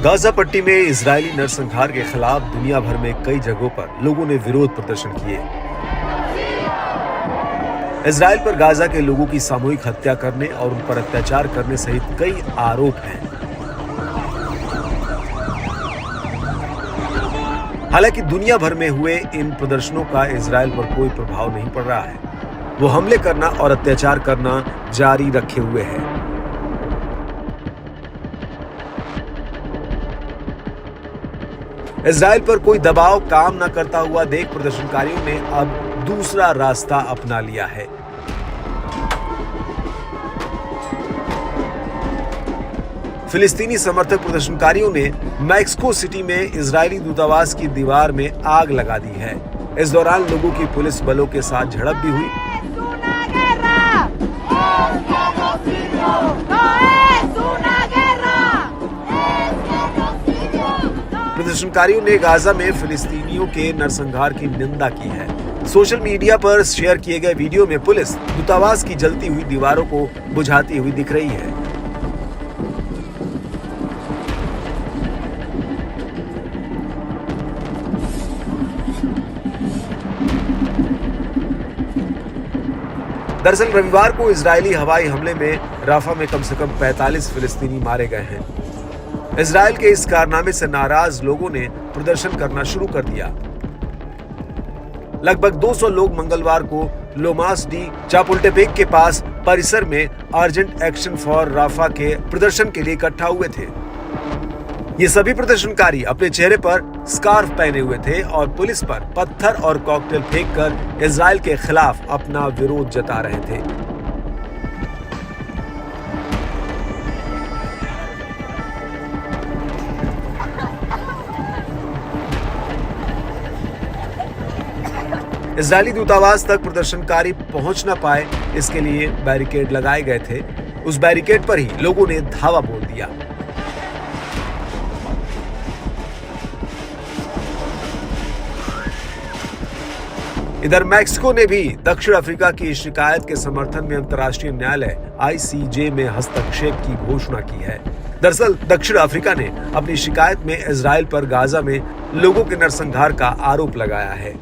Gaza पट्टी में Israeli नरसंहार के खिलाफ दुनिया भर में कई जगहों पर लोगों ने विरोध प्रदर्शन किए। इजरायल पर गाजा के लोगों की सामूहिक हत्या करने और उन पर अत्याचार करने सहित कई आरोप हैं। हालांकि दुनिया भर में हुए इन प्रदर्शनों का इजरायल पर कोई प्रभाव नहीं पड़ रहा है। वो हमले करना और अत्याचार करना जारी रखे हुए है। इजरायल पर कोई दबाव काम न करता हुआ देख प्रदर्शनकारियों ने अब दूसरा रास्ता अपना लिया है। फिलिस्तीनी समर्थक प्रदर्शनकारियों ने मैक्सिको सिटी में इजरायली दूतावास की दीवार में आग लगा दी है। इस दौरान लोगों की पुलिस बलों के साथ झड़प भी हुई। प्रदर्शनकारियों ने गाजा में फिलिस्तीनियों के नरसंहार की निंदा की है। सोशल मीडिया पर शेयर किए गए वीडियो में पुलिस दूतावास की जलती हुई दीवारों को बुझाती हुई दिख रही है। दरअसल रविवार को इजरायली हवाई हमले में राफा में कम से कम 45 फिलिस्तीनी मारे गए हैं। इजरायल के इस कारनामे से नाराज लोगों ने प्रदर्शन करना शुरू कर दिया। लगभग 200 लोग मंगलवार को लोमास डी चापुल्टेपेक के पास परिसर में अर्जेंट एक्शन फॉर राफा के प्रदर्शन के लिए इकट्ठा हुए थे। ये सभी प्रदर्शनकारी अपने चेहरे पर स्कार्फ पहने हुए थे और पुलिस पर पत्थर और कॉकटेल फेंककर इजरायल के खिलाफ अपना विरोध जता रहे थे। इजरायली दूतावास तक प्रदर्शनकारी पहुंच न पाए, इसके लिए बैरिकेड लगाए गए थे। उस बैरिकेड पर ही लोगों ने धावा बोल दिया। इधर मैक्सिको ने भी दक्षिण अफ्रीका की शिकायत के समर्थन में अंतर्राष्ट्रीय न्यायालय ICJ में हस्तक्षेप की घोषणा की है। दरअसल दक्षिण अफ्रीका ने अपनी शिकायत में इजरायल पर गाजा में लोगों के नरसंहार का आरोप लगाया है।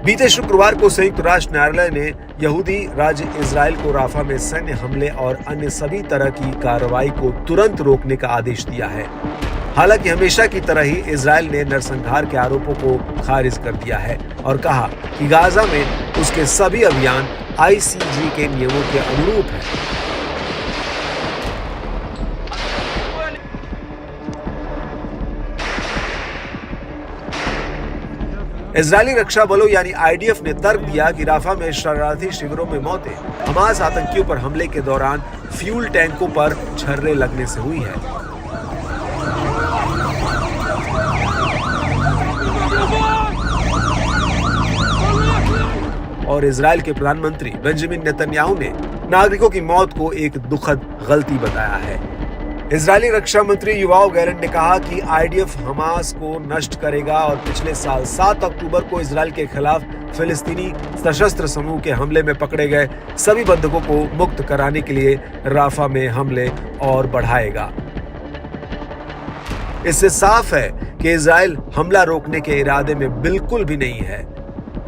बीते शुक्रवार को संयुक्त राष्ट्र न्यायालय ने यहूदी राज्य इजरायल को राफा में सैन्य हमले और अन्य सभी तरह की कार्रवाई को तुरंत रोकने का आदेश दिया है। हालांकि हमेशा की तरह ही इजरायल ने नरसंहार के आरोपों को खारिज कर दिया है और कहा कि गाजा में उसके सभी अभियान ICJ के नियमों के अनुरूप हैं। इजरायली रक्षा बलों यानी IDF ने तर्क दिया कि राफा में शरणार्थी शिविरों में मौतें हमास आतंकियों पर हमले के दौरान फ्यूल टैंकों पर छर्रे लगने से हुई है। और इजरायल के प्रधानमंत्री बेंजामिन नेतन्याहू ने नागरिकों की मौत को एक दुखद गलती बताया है। इजरायली रक्षा मंत्री युवाव गैलेंट ने कहा कि IDF हमास को नष्ट करेगा और पिछले साल 7 अक्टूबर को इजरायल के खिलाफ फिलिस्तीनी सशस्त्र समूह के हमले में पकड़े गए सभी बंधकों को मुक्त कराने के लिए राफा में हमले और बढ़ाएगा। इससे साफ है कि इजरायल हमला रोकने के इरादे में बिल्कुल भी नहीं है।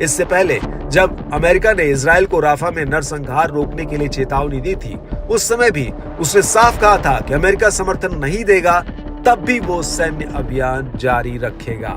इससे पहले जब अमेरिका ने इजरायल को राफा में नरसंहार रोकने के लिए चेतावनी दी थी, उस समय भी उसने साफ कहा था कि अमेरिका समर्थन नहीं देगा, तब भी वो सैन्य अभियान जारी रखेगा।